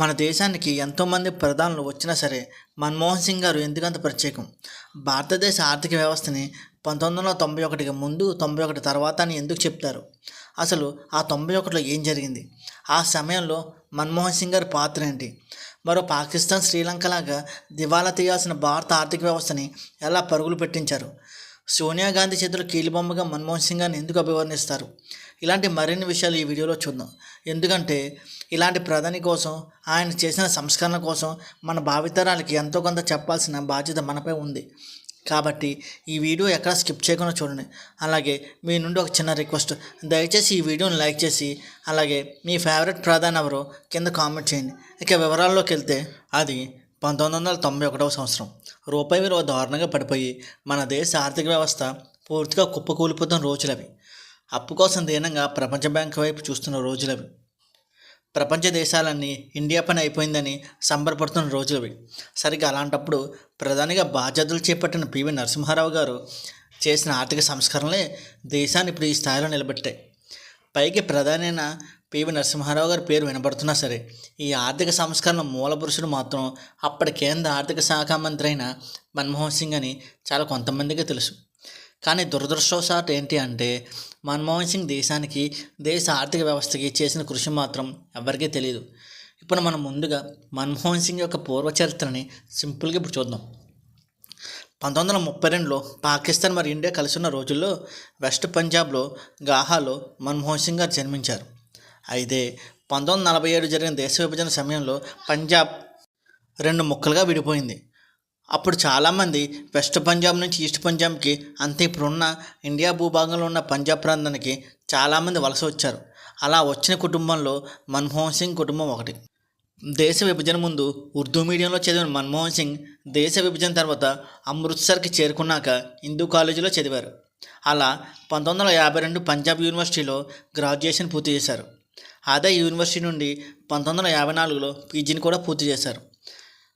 మన దేశానికి ఎంతోమంది ప్రధానులు వచ్చినా సరే మన్మోహన్ సింగ్ గారు ఎందుకంత ప్రత్యేకం. భారతదేశ ఆర్థిక వ్యవస్థని 1991కి ముందు, 91 తర్వాత అని ఎందుకు చెప్తారు? అసలు ఆ 91లో ఏం జరిగింది? ఆ సమయంలో మన్మోహన్ సింగ్ గారి పాత్ర ఏంటి? మరో పాకిస్తాన్, శ్రీలంక లాగా దివాలా తీయాల్సిన భారత ఆర్థిక వ్యవస్థని ఎలా పరుగులు పెట్టించారు? సోనియా గాంధీ చేతిలో కీలుబొమ్మగా మన్మోహన్ సింగ్ గారిని ఎందుకు అభివర్ణిస్తారు? ఇలాంటి మరిన్ని విషయాలు ఈ వీడియోలో చూద్దాం. ఎందుకంటే ఇలాంటి ప్రధాని కోసం, ఆయన చేసిన సంస్కరణ కోసం మన భావితరాలకి ఎంతో కొంత చెప్పాల్సిన బాధ్యత మనపై ఉంది. కాబట్టి ఈ వీడియో ఎక్కడ స్కిప్ చేయకుండా చూడండి. అలాగే మీ నుండి ఒక చిన్న రిక్వెస్ట్, దయచేసి ఈ వీడియోని లైక్ చేసి అలాగే మీ ఫేవరెట్ ప్రధాని ఎవరో కింద కామెంట్ చేయండి. ఇక వివరాల్లోకి వెళ్తే అది 1991వ సంవత్సరం. రూపాయి విలువ దారుణంగా పడిపోయి మన దేశ ఆర్థిక వ్యవస్థ పూర్తిగా కుప్పకూలిపోతున్న రోజులవి. అప్పు కోసం దీనంగా ప్రపంచ బ్యాంకు వైపు చూస్తున్న రోజులవి. ప్రపంచ దేశాలన్నీ ఇండియా పని అయిపోయిందని సంబరపడుతున్న రోజులవి. సరిగ్గా అలాంటప్పుడు ప్రధానిగా బాధ్యతలు చేపట్టిన పివి నరసింహారావు గారు చేసిన ఆర్థిక సంస్కరణలే దేశాన్ని ఇప్పుడు ఈ స్థాయిలో నిలబెట్టాయి. పైకి ప్రధాని అయిన పివి నరసింహారావు గారి పేరు వినబడుతున్నా సరే ఈ ఆర్థిక సంస్కరణ మూల పురుషుడు మాత్రం అప్పటి కేంద్ర ఆర్థిక శాఖ మంత్రి అయిన మన్మోహన్ సింగ్ అని చాలా కొంతమందికి తెలుసు. కానీ దురదృష్టవశాత్తు ఏంటి అంటే మన్మోహన్ సింగ్ దేశానికి, దేశ ఆర్థిక వ్యవస్థకి చేసిన కృషి మాత్రం ఎవరికీ తెలియదు. ఇప్పుడు మనం ముందుగా మన్మోహన్ సింగ్ యొక్క పూర్వ చరిత్రని సింపుల్గా ఇప్పుడు చూద్దాం. 1932లో పాకిస్తాన్ మరియు ఇండియా కలిసి ఉన్న రోజుల్లో వెస్ట్ పంజాబ్లో గాహాలో మన్మోహన్ సింగ్ గారు జన్మించారు. అయితే 1947 జరిగిన దేశ విభజన సమయంలో పంజాబ్ రెండు ముక్కలుగా విడిపోయింది. అప్పుడు చాలామంది వెస్ట్ పంజాబ్ నుంచి ఈస్ట్ పంజాబ్కి, అంతే ఇప్పుడున్న ఇండియా భూభాగంలో ఉన్న పంజాబ్ ప్రాంతానికి చాలామంది వలస వచ్చారు. అలా వచ్చిన కుటుంబంలో మన్మోహన్ సింగ్ కుటుంబం ఒకటి. దేశ విభజన ముందు ఉర్దూ మీడియంలో చదివిన మన్మోహన్ సింగ్ దేశ విభజన తర్వాత అమృత్సర్కి చేరుకున్నాక హిందూ కాలేజీలో చదివారు. అలా 1952 పంజాబ్ యూనివర్సిటీలో గ్రాడ్యుయేషన్ పూర్తి చేశారు. అదే యూనివర్సిటీ నుండి 1954లో పీజీని కూడా పూర్తి చేశారు.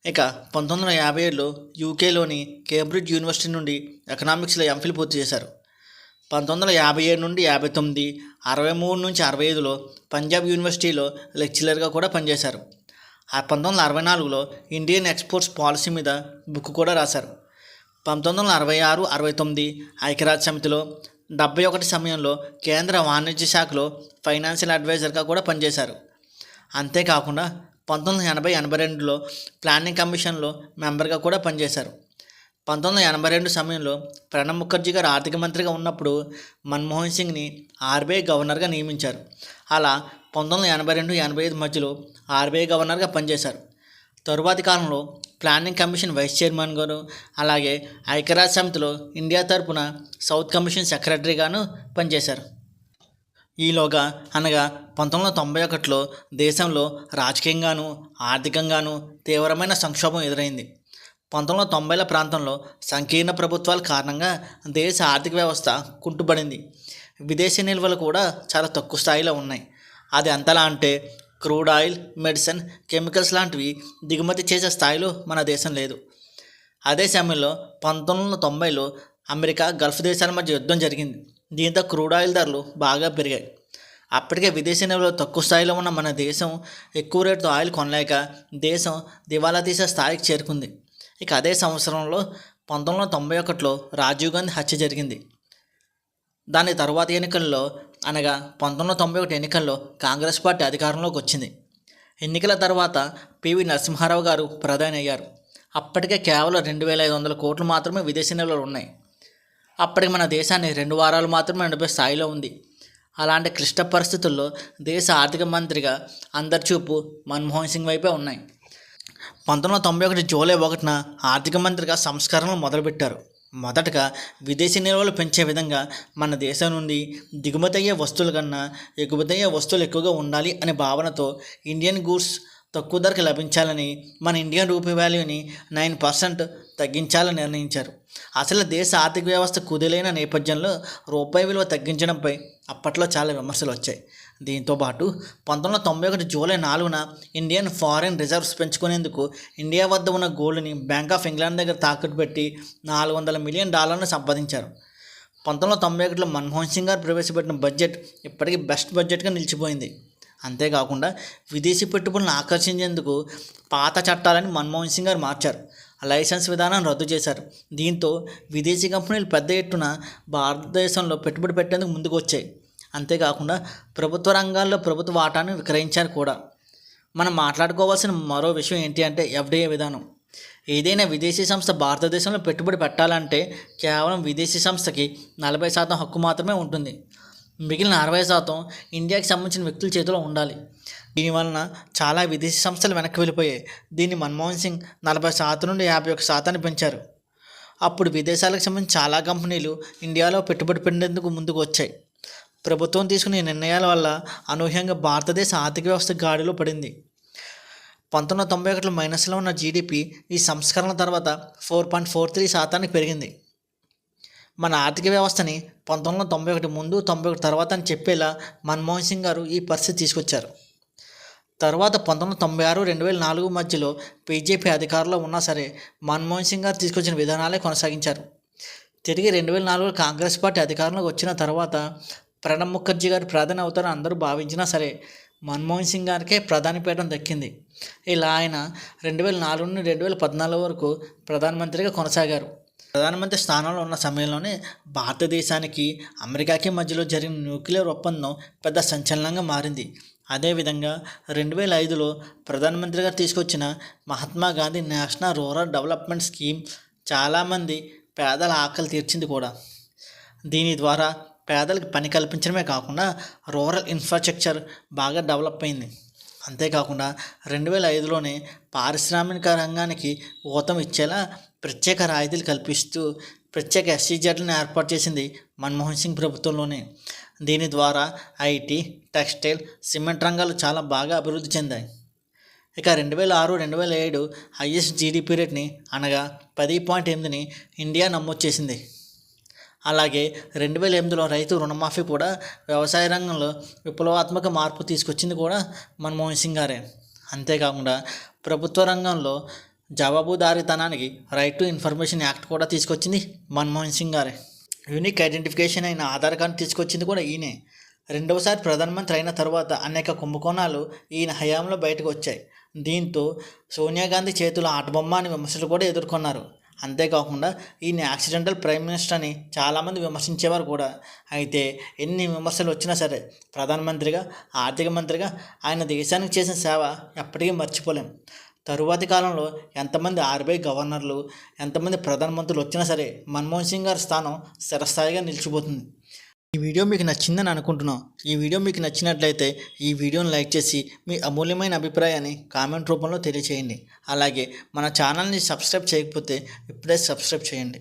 ఇక 1957లో యూకేలోని కేంబ్రిడ్జ్ యూనివర్సిటీ నుండి ఎకనామిక్స్లో ఎంఫిల్ పూర్తి చేశారు. 1957 నుండి 59, 63 నుంచి 65లో పంజాబ్ యూనివర్సిటీలో లెక్చరర్గా కూడా పనిచేశారు. 1964లో ఇండియన్ ఎక్స్పోర్ట్స్ పాలసీ మీద బుక్ కూడా రాశారు. 1966, 69 ఐక్యరాజ్య సమితిలో, 71 సమయంలో కేంద్ర వాణిజ్య శాఖలో ఫైనాన్షియల్ అడ్వైజర్గా కూడా పనిచేశారు. అంతేకాకుండా 1980, 82లో ప్లానింగ్ కమిషన్లో మెంబర్గా కూడా పనిచేశారు. 1982 సమయంలో ప్రణబ్ ముఖర్జీ గారు ఆర్థిక మంత్రిగా ఉన్నప్పుడు మన్మోహన్ సింగ్ని ఆర్బీఐ గవర్నర్గా నియమించారు. అలా 1982, 85 మధ్యలో ఆర్బీఐ గవర్నర్గా పనిచేశారు. తరువాతి కాలంలో ప్లానింగ్ కమిషన్ వైస్ చైర్మన్ గాను, అలాగే ఐక్యరాజ్య సమితిలో ఇండియా తరపున సౌత్ కమిషన్ సెక్రటరీగాను పనిచేశారు. ఈలోగా అనగా 1991లో దేశంలో రాజకీయంగాను, ఆర్థికంగాను తీవ్రమైన సంక్షోభం ఎదురైంది. 1990ల ప్రాంతంలో సంకీర్ణ ప్రభుత్వాల కారణంగా దేశ ఆర్థిక వ్యవస్థ కుంటుపడింది. విదేశీ నిల్వలు కూడా చాలా తక్కువ స్థాయిలో ఉన్నాయి. అది ఎంతలా అంటే క్రూడ్ ఆయిల్, మెడిసిన్, కెమికల్స్ లాంటివి దిగుమతి చేసే స్థాయిలో మన దేశం లేదు. అదే సమయంలో 1990లో అమెరికా, గల్ఫ్ దేశాల మధ్య యుద్ధం జరిగింది. దీంతో క్రూడ్ ఆయిల్ ధరలు బాగా పెరిగాయి. అప్పటికే విదేశీ నిల్వలు తక్కువ స్థాయిలో ఉన్న మన దేశం ఎక్కువ రేటుతో ఆయిల్ కొనలేక దేశం దివాలా తీసే స్థాయికి చేరుకుంది. ఇక అదే సంవత్సరంలో 1991లో రాజీవ్ గాంధీ హత్య జరిగింది. దాని తరువాత ఎన్నికల్లో అనగా 1991 ఎన్నికల్లో కాంగ్రెస్ పార్టీ అధికారంలోకి వచ్చింది. ఎన్నికల తర్వాత పివి నరసింహారావు గారు ప్రధాని అయ్యారు. అప్పటికే కేవలం 2500 కోట్లు మాత్రమే విదేశీ నిల్వలు ఉన్నాయి. అప్పటికి మన దేశాన్ని 2 వారాలు మాత్రమే నడిపే స్థాయిలో ఉంది. అలాంటి క్లిష్ట పరిస్థితుల్లో దేశ ఆర్థిక మంత్రిగా అందరి చూపు మన్మోహన్ సింగ్ వైపే ఉన్నాయి. 1991 జూలై 1న ఆర్థిక మంత్రిగా సంస్కరణలు మొదలుపెట్టారు. మొదటగా విదేశీ నిల్వలు పెంచే విధంగా మన దేశం నుండి దిగుమతి అయ్యే వస్తువుల కన్నా ఎగుమతి అయ్యే వస్తువులు ఎక్కువగా ఉండాలి అనే భావనతో ఇండియన్ గూడ్స్ తక్కువ ధరకు లభించాలని, మన ఇండియన్ రూపీ వాల్యూని 9% తగ్గించాలని నిర్ణయించారు. అసలు దేశ ఆర్థిక వ్యవస్థ కుదేలైన నేపథ్యంలో రూపాయి విలువ తగ్గించడంపై అప్పట్లో చాలా విమర్శలు వచ్చాయి. దీంతో పాటు 1991 జూలై 4న ఇండియన్ ఫారిన్ రిజర్వ్స్ పెంచుకునేందుకు ఇండియా వద్ద ఉన్న గోల్డ్ని బ్యాంక్ ఆఫ్ ఇంగ్లాండ్ దగ్గర తాకట్టు పెట్టి $400 మిలియన్ సంపాదించారు. 1991లో మన్మోహన్ సింగ్ గారు ప్రవేశపెట్టిన బడ్జెట్ ఇప్పటికీ బెస్ట్ బడ్జెట్గా నిలిచిపోయింది. అంతేకాకుండా విదేశీ పెట్టుబడులను ఆకర్షించేందుకు పాత చట్టాలని మన్మోహన్ సింగ్ గారు మార్చారు. లైసెన్స్ విధానాన్ని రద్దు చేశారు. దీంతో విదేశీ కంపెనీలు పెద్ద ఎత్తున భారతదేశంలో పెట్టుబడి పెట్టేందుకు ముందుకు వచ్చాయి. అంతేకాకుండా ప్రభుత్వ రంగాల్లో ప్రభుత్వ వాటాను విక్రయించారు కూడా. మనం మాట్లాడుకోవాల్సిన మరో విషయం ఏంటి అంటే ఎఫ్డిఐ విధానం. ఏదైనా విదేశీ సంస్థ భారతదేశంలో పెట్టుబడి పెట్టాలంటే కేవలం విదేశీ సంస్థకి 40% హక్కు మాత్రమే ఉంటుంది. మిగిలిన 60% ఇండియాకి సంబంధించిన వ్యక్తుల చేతిలో ఉండాలి. దీనివలన చాలా విదేశీ సంస్థలు వెనక్కి వెళ్ళిపోయాయి. దీన్ని మన్మోహన్ సింగ్ 40% నుండి 51% పెంచారు. అప్పుడు విదేశాలకు సంబంధించి చాలా కంపెనీలు ఇండియాలో పెట్టుబడి పెట్టేందుకు ముందుకు వచ్చాయి. ప్రభుత్వం తీసుకునే నిర్ణయాల వల్ల అనూహ్యంగా భారతదేశ ఆర్థిక వ్యవస్థ గాడిలో పడింది. 1991 మైనస్లో ఉన్న జీడిపి ఈ సంస్కరణల తర్వాత 4.43% పెరిగింది. మన ఆర్థిక వ్యవస్థని 1991 ముందు 91 తర్వాత అని చెప్పేలా మన్మోహన్ సింగ్ గారు ఈ పరిస్థితి తీసుకొచ్చారు. తర్వాత 1996, 2004 మధ్యలో బీజేపీ అధికారంలో ఉన్నా సరే మన్మోహన్ సింగ్ గారు తీసుకొచ్చిన విధానాలే కొనసాగించారు. తిరిగి 2004 కాంగ్రెస్ పార్టీ అధికారంలోకి వచ్చిన తర్వాత ప్రణబ్ ముఖర్జీ గారు ప్రధాని అవుతారని అందరూ భావించినా సరే మన్మోహన్ సింగ్ గారికే ప్రధాని పీఠం దక్కింది. ఇలా ఆయన 2004 నుండి 2014 వరకు ప్రధానమంత్రిగా కొనసాగారు. ప్రధానమంత్రి స్థానంలో ఉన్న సమయంలోనే భారతదేశానికి అమెరికాకి మధ్యలో జరిగిన న్యూక్లియర్ ఒప్పందం పెద్ద సంచలనంగా మారింది. అదేవిధంగా 2005లో ప్రధానమంత్రిగా తీసుకొచ్చిన Mahatma Gandhi national rural development scheme చాలామంది పేదల ఆకలి తీర్చింది కూడా. దీని ద్వారా పేదలకు పని కల్పించడమే కాకుండా రూరల్ ఇన్ఫ్రాస్ట్రక్చర్ బాగా డెవలప్ అయింది. అంతేకాకుండా 2005లోనే పారిశ్రామిక రంగానికి ఊతం ఇచ్చేలా ప్రత్యేక రాయితీలు కల్పిస్తూ ప్రత్యేక ఎస్సీజెడ్లను ఏర్పాటు చేసింది మన్మోహన్ సింగ్ ప్రభుత్వంలోనే. దీని ద్వారా ఐటీ, టెక్స్టైల్, సిమెంట్ రంగాలు చాలా బాగా అభివృద్ధి చెందాయి. ఇక 2006, 2007 హైయెస్ట్ జీడిపి రేట్ని అనగా 10.8ని ఇండియా నమోదు చేసింది. అలాగే 2008లో రైతు రుణమాఫీ కూడా వ్యవసాయ రంగంలో విప్లవాత్మక మార్పు తీసుకొచ్చింది కూడా మన్మోహన్ సింగ్ గారే. అంతేకాకుండా ప్రభుత్వ రంగంలో జవాబుదారీతనానికి రైట్ టు ఇన్ఫర్మేషన్ యాక్ట్ కూడా తీసుకొచ్చింది మన్మోహన్ సింగ్ గారే. యూనిక్ ఐడెంటిఫికేషన్ అయిన ఆధార్ కార్డు తీసుకొచ్చింది కూడా ఈయనే. రెండవసారి ప్రధానమంత్రి అయిన తర్వాత అనేక కుంభకోణాలు ఈయన హయాంలో బయటకు వచ్చాయి. దీంతో సోనియా గాంధీ చేతుల ఆటబొమ్మ అని విమర్శలు కూడా ఎదుర్కొన్నారు. అంతేకాకుండా ఈయన యాక్సిడెంటల్ ప్రైమ్ మినిస్టర్ అని చాలామంది విమర్శించేవారు కూడా. అయితే ఎన్ని విమర్శలు వచ్చినా సరే ప్రధానమంత్రిగా, ఆర్థిక మంత్రిగా ఆయన దేశానికి చేసిన సేవ ఎప్పటికీ మర్చిపోలేం. తరువాతి కాలంలో ఎంతమంది ఆర్బీఐ గవర్నర్లు, ఎంతమంది ప్రధానమంత్రులు వచ్చినా సరే మన్మోహన్ సింగ్ గారి స్థానం స్థిరస్థాయిగా నిలిచిపోతుంది. ఈ వీడియో మీకు నచ్చిందని అనుకుంటున్నాం. ఈ వీడియో మీకు నచ్చినట్లయితే ఈ వీడియోని లైక్ చేసి మీ అమూల్యమైన అభిప్రాయాన్ని కామెంట్ రూపంలో తెలియచేయండి. అలాగే మన ఛానల్ని సబ్స్క్రైబ్ చేయకపోతే ఇప్పుడే సబ్స్క్రైబ్ చేయండి.